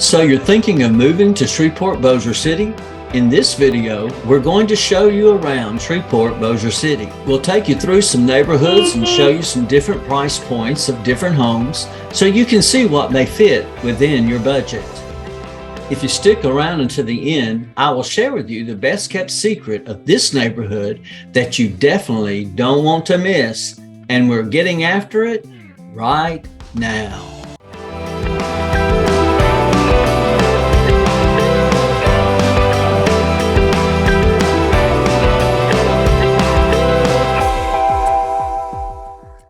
So you're thinking of moving to Shreveport Bossier City? In this video, we're going to show you around Shreveport Bossier City. We'll take you through some neighborhoods and show you some different price points of different homes so you can see what may fit within your budget. If you stick around until the end, I will share with you the best kept secret of this neighborhood that you definitely don't want to miss, and we're getting after it right now.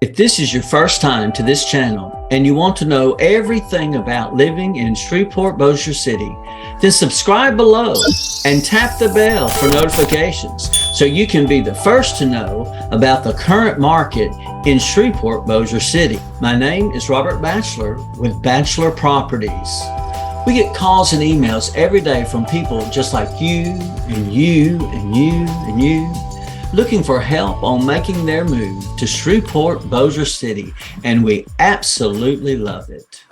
If this is your first time to this channel and you want to know everything about living in Shreveport Bossier City, then subscribe below and tap the bell for notifications so you can be the first to know about the current market in Shreveport Bossier City. My name is Robert Batchelor with Batchelor Properties. We get calls and emails every day from people just like you and you and you and you, looking for help on making their move to Shreveport Bossier City, and we absolutely love it.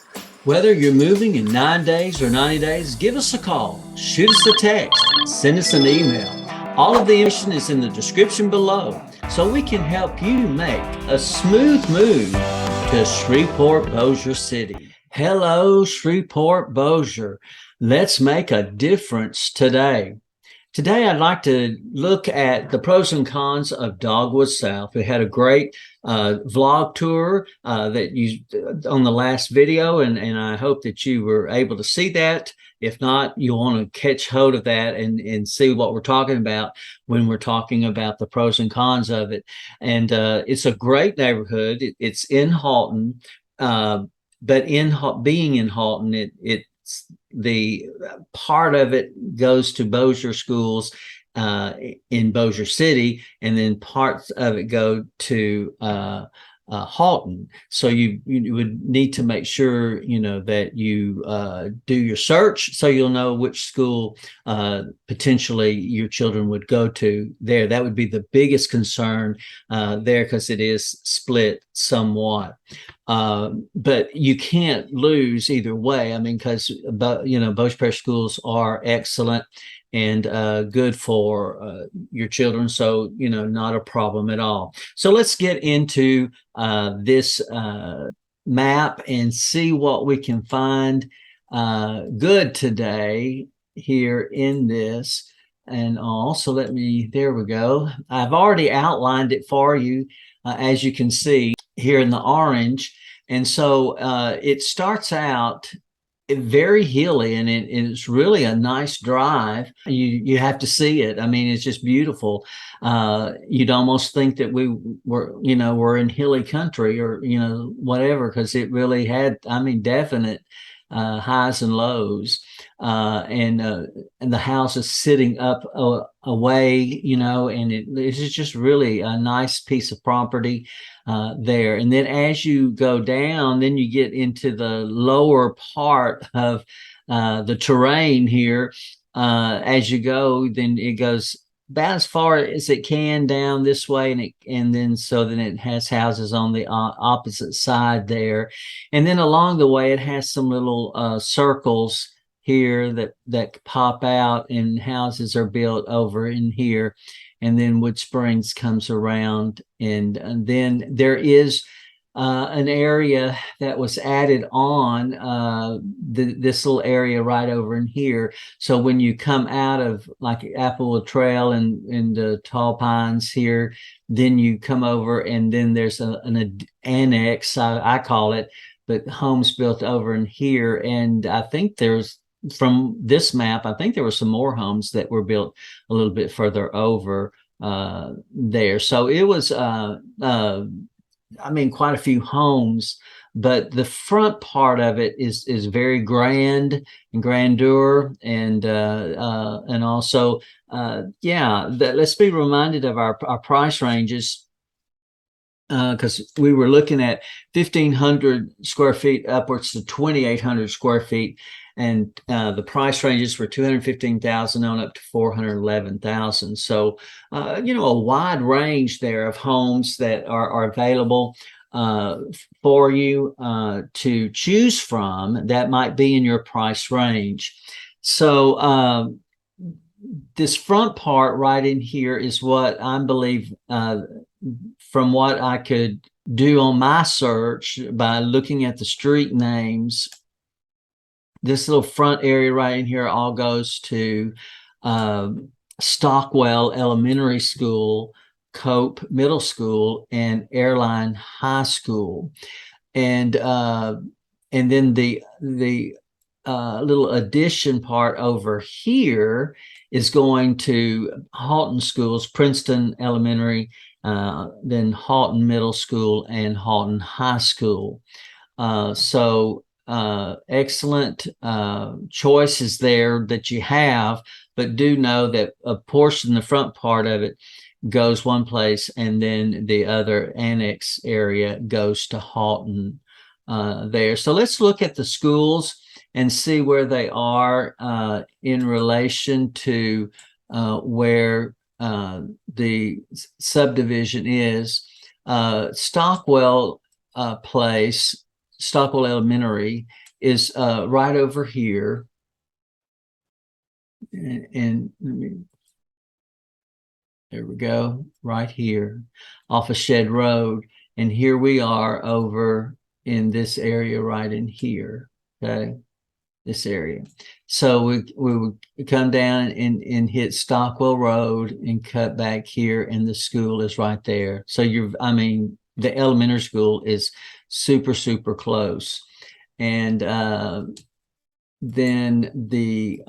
Whether you're moving in 9 days or 90 days, give us a call, shoot us a text, send us an email. All of the information is in the description below, so we can help you make a smooth move to Shreveport Bossier City. Hello, Shreveport Bossier. Let's make a difference today. Today, I'd like to look at the pros and cons of Dogwood South. We had a great vlog tour that you on the last video, and I hope that you were able to see that. If not, you'll want to catch hold of that and see what we're talking about when we're talking about the pros and cons of it. And it's a great neighborhood. It's in Haughton, but being in Haughton, it's the part of it goes to Bossier schools in Bossier City, and then parts of it go to Haughton. So you would need to make sure that you do your search so you'll know which school potentially your children would go to there. That would be the biggest concern there, because it is split somewhat. But you can't lose either way. I mean, because Bossier Parish schools are excellent and good for your children, so not a problem at all. So let's get into this map and see what we can find good today here in this. And also, there we go. I've already outlined it for you, as you can see here in the orange. And so it starts out very hilly, and it's really a nice drive. You have to see it. I mean, it's just beautiful. You'd almost think that we we're in hilly country or whatever, because it really had, I mean, definite highs and lows. And the house is sitting up away, and it's just really a nice piece of property there. And then as you go down, then you get into the lower part of the terrain here. As you go, then it goes about as far as it can down this way, and then it has houses on the opposite side there. And then along the way, it has some little circles here that pop out, and houses are built over in here. And then Wood Springs comes around, and then there is an area that was added on this little area right over in here. So when you come out of like Applewood Trail and the tall pines here, then you come over, and then there's an annex, I call it, but homes built over in here. And I think from this map, I think there were some more homes that were built a little bit further over there. So it was I mean, quite a few homes, but the front part of it is very grand and grandeur, and also let's be reminded of our price ranges, because we were looking at 1,500 square feet upwards to 2,800 square feet. And the price ranges for 215,000 on up to 411,000. So, a wide range there of homes that are available. for you to choose from that might be in your price range. So this front part right in here is what I believe, from what I could do on my search by looking at the street names, this little front area right in here all goes to Stockwell Elementary School, Cope Middle School, and Airline High School. And then the little addition part over here is going to Haughton Schools, Princeton Elementary, then Haughton Middle School, and Haughton High School. So excellent choices there that you have, but do know that a portion, the front part of it, goes one place, and then the other annex area goes to Haughton there. So let's look at the schools and see where they are in relation to where the subdivision is. Stockwell Place, Stockwell Elementary, is right over here. And let me, there we go, right here off of Shed Road. And here we are over in this area right in here, okay, this area. So we would come down and hit Stockwell Road and cut back here, and the school is right there. So the elementary school is super, super close. And then the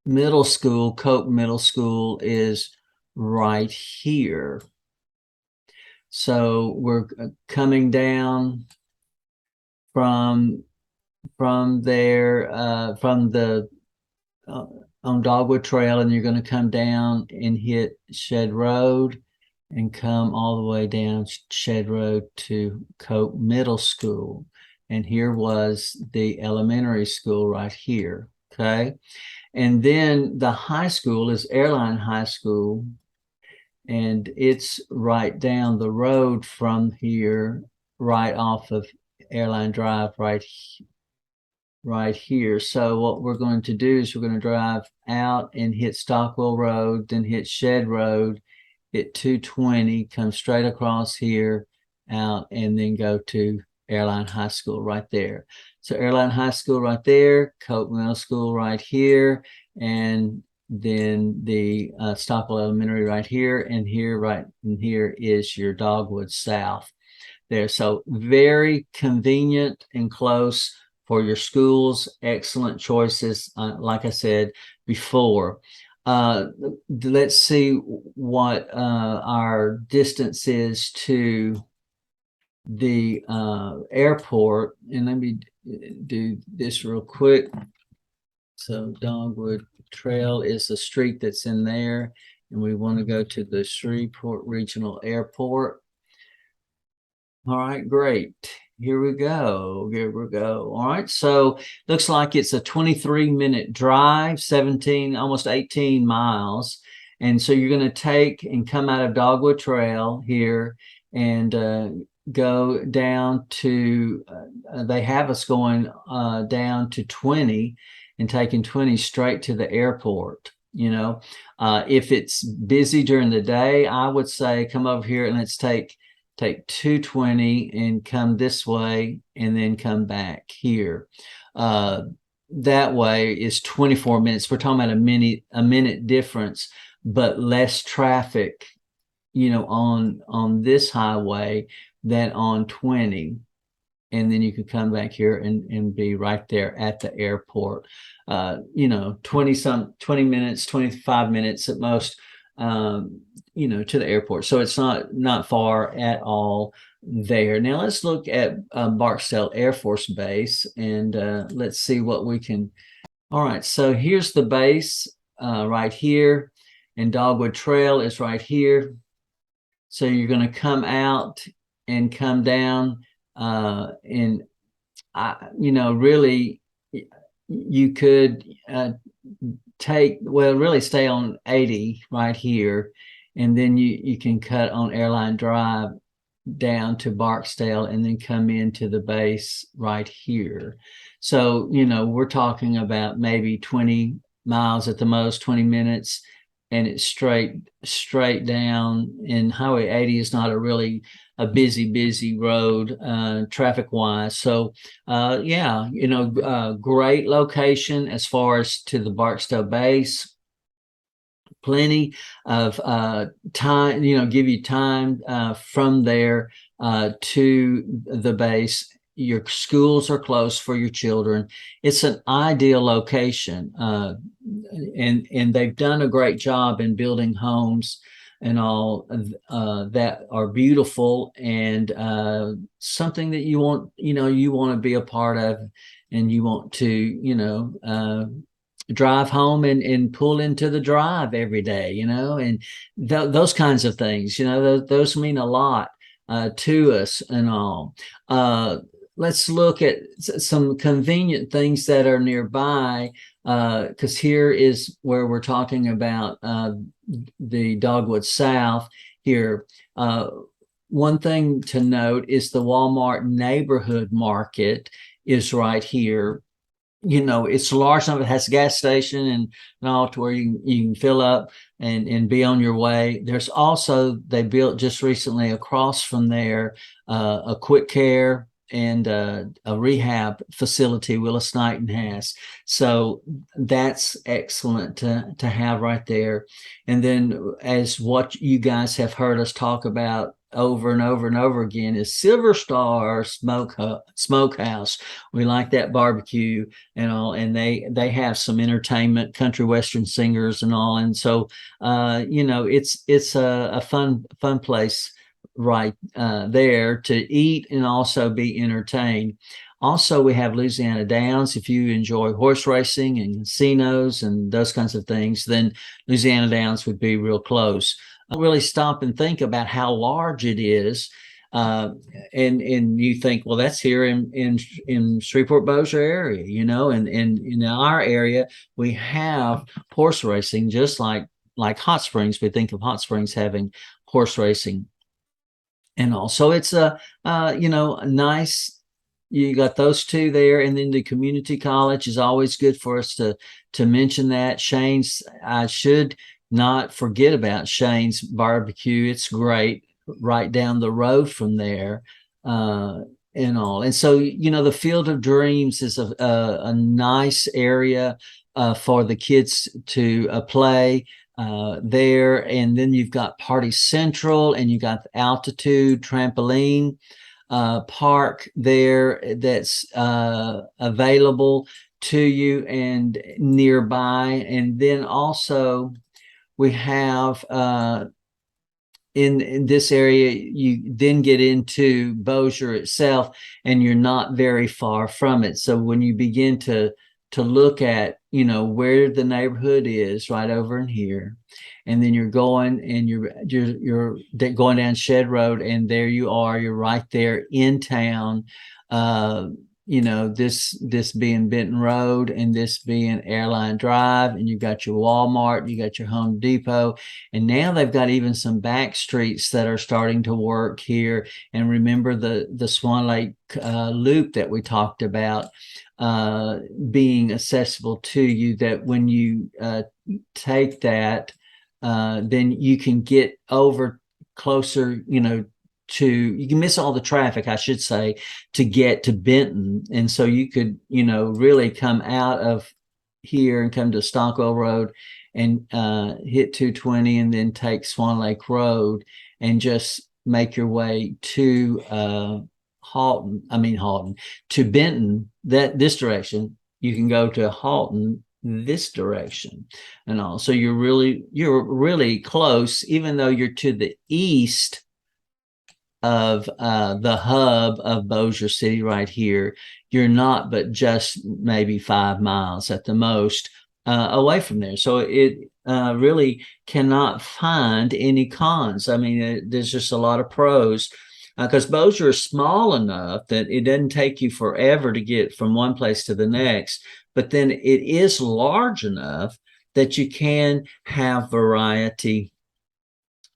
middle school, Cope Middle School, is right here. So we're coming down from there, from the on Dogwood Trail, and you're going to come down and hit Shed Road and come all the way down Shed Road to Cope Middle School. And here was the elementary school right here, okay? And then the high school is Airline High School, and it's right down the road from here, right off of Airline Drive, right here. So what we're going to do is we're going to drive out and hit Stockwell Road, then hit Shed Road, hit 220, come straight across here, out, and then go to Airline High School right there. So Airline High School right there, Cope Middle School right here, and then the Stockwell Elementary right here, and here, right in here, is your Dogwood South there. So very convenient and close for your schools. Excellent choices, like I said before. Let's see what our distance is to the airport, and let me do this real quick. So Dogwood Trail is the street that's in there, and we want to go to the Shreveport Regional Airport. All right, great. Here we go. Here we go. All right, so looks like it's a 23-minute drive, 17, almost 18 miles. And so you're going to take and come out of Dogwood Trail here and go down to, they have us going down to 20 and taking 20 straight to the airport. You know, if it's busy during the day, I would say come over here and let's take 220 and come this way and then come back here. That way is 24 minutes. We're talking about a minute difference, but less traffic, you know, on this highway than on 20. And then you could come back here and be right there at the airport. You know, 20 minutes, 25 minutes at most, you know, to the airport. So it's not far at all there. Now let's look at Barksdale Air Force Base, and let's see what we can. All right, so here's the base right here, and Dogwood Trail is right here. So you're going to come out and come down, and you know, really you could really stay on 80 right here, and then you can cut on Airline Drive down to Barksdale and then come into the base right here. So, you know, we're talking about maybe 20 miles at the most, 20 minutes, and it's straight down. And Highway 80 is not a busy road traffic wise. So yeah, you know, great location as far as to the Barksdale base. Plenty of time, you know, give you time from there to the base. Your schools are close for your children. It's an ideal location, and they've done a great job in building homes and all that are beautiful, and something that you want, you know, you want to be a part of, and you want to, you know, drive home and pull into the drive every day, you know, and those kinds of things, you know, those mean a lot to us and all. Let's look at some convenient things that are nearby, because here is where we're talking about the Dogwood South here. One thing to note is the Walmart neighborhood market is right here. You know, it's large enough. It has a gas station and all to where you can fill up and be on your way. There's also, they built just recently across from there a quick care and a rehab facility Willis Knighton has. So that's excellent to have right there. And then, as what you guys have heard us talk about over and over and over again, is Silver Star Smokehouse. We like that barbecue and all, and they have some entertainment, country western singers and all, and so you know, it's a fun place right there to eat and also be entertained. Also, we have Louisiana Downs. If you enjoy horse racing and casinos and those kinds of things, then Louisiana Downs would be real close. Really stop and think about how large it is, and you think, well, that's here in Shreveport Bossier area, you know, and in our area we have horse racing, just like Hot Springs. We think of Hot Springs having horse racing and all. So it's you know, a nice. You got those two there, and then the community college is always good for us to mention that. Shane's, I should not forget about Shane's barbecue. It's great right down the road from there, and all. And so, you know, the Field of Dreams is a nice area for the kids to play there. And then you've got Party Central, and you got the Altitude Trampoline park there that's available to you and nearby. And then also we have in this area, you then get into Bossier itself, and you're not very far from it. So when you begin to look at, you know, where the neighborhood is, right over in here, and then you're going and you're going down Shed Road, and there you are, you're right there in town. You know, this being Benton Road, and this being Airline Drive, and you've got your Walmart, you got your Home Depot, and now they've got even some back streets that are starting to work here. And remember the Swan Lake loop that we talked about being accessible to you, that when you take that, then you can get over closer, you know, you can miss all the traffic, I should say, to get to Benton. And so you could, you know, really come out of here and come to Stockwell Road and hit 220, and then take Swan Lake Road and just make your way to Haughton, to Benton, this direction. You can go to Haughton this direction and all. So you're really close, even though you're to the east of the hub of Bossier City right here. You're not but just maybe 5 miles at the most away from there. So it really cannot find any cons. I mean, there's just a lot of pros, because Bossier is small enough that it doesn't take you forever to get from one place to the next, but then it is large enough that you can have variety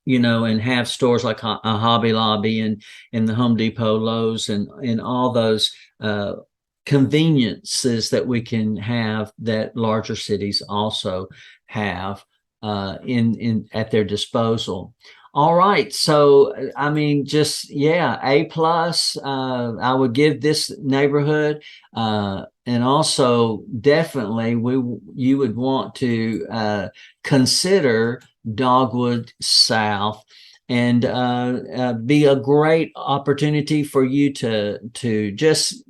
and have stores like a Hobby Lobby and the Home Depot, Lowe's, and all those conveniences that we can have that larger cities also have in at their disposal. All right, so I mean, just yeah, A+. I would give this neighborhood, and also definitely you would want to consider Dogwood South, and be a great opportunity for you to just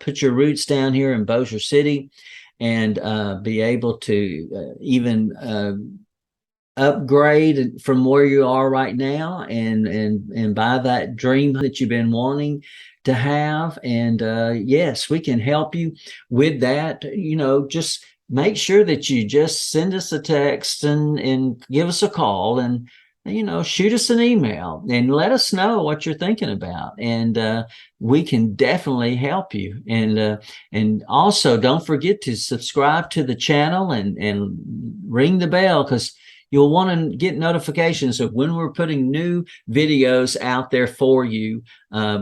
put your roots down here in Bossier City, and be able to even upgrade from where you are right now, and buy that dream that you've been wanting to have. And yes, we can help you with that. Just make sure that you just send us a text and give us a call, and shoot us an email and let us know what you're thinking about, and we can definitely help you. And also don't forget to subscribe to the channel and ring the bell, because you'll want to get notifications of when we're putting new videos out there for you,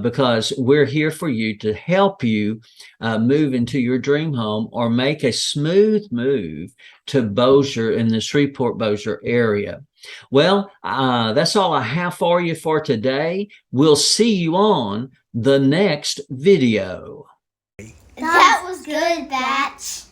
because we're here for you to help you move into your dream home, or make a smooth move to Bossier in the Shreveport Bossier area. Well, that's all I have for you for today. We'll see you on the next video. That was good, Batch.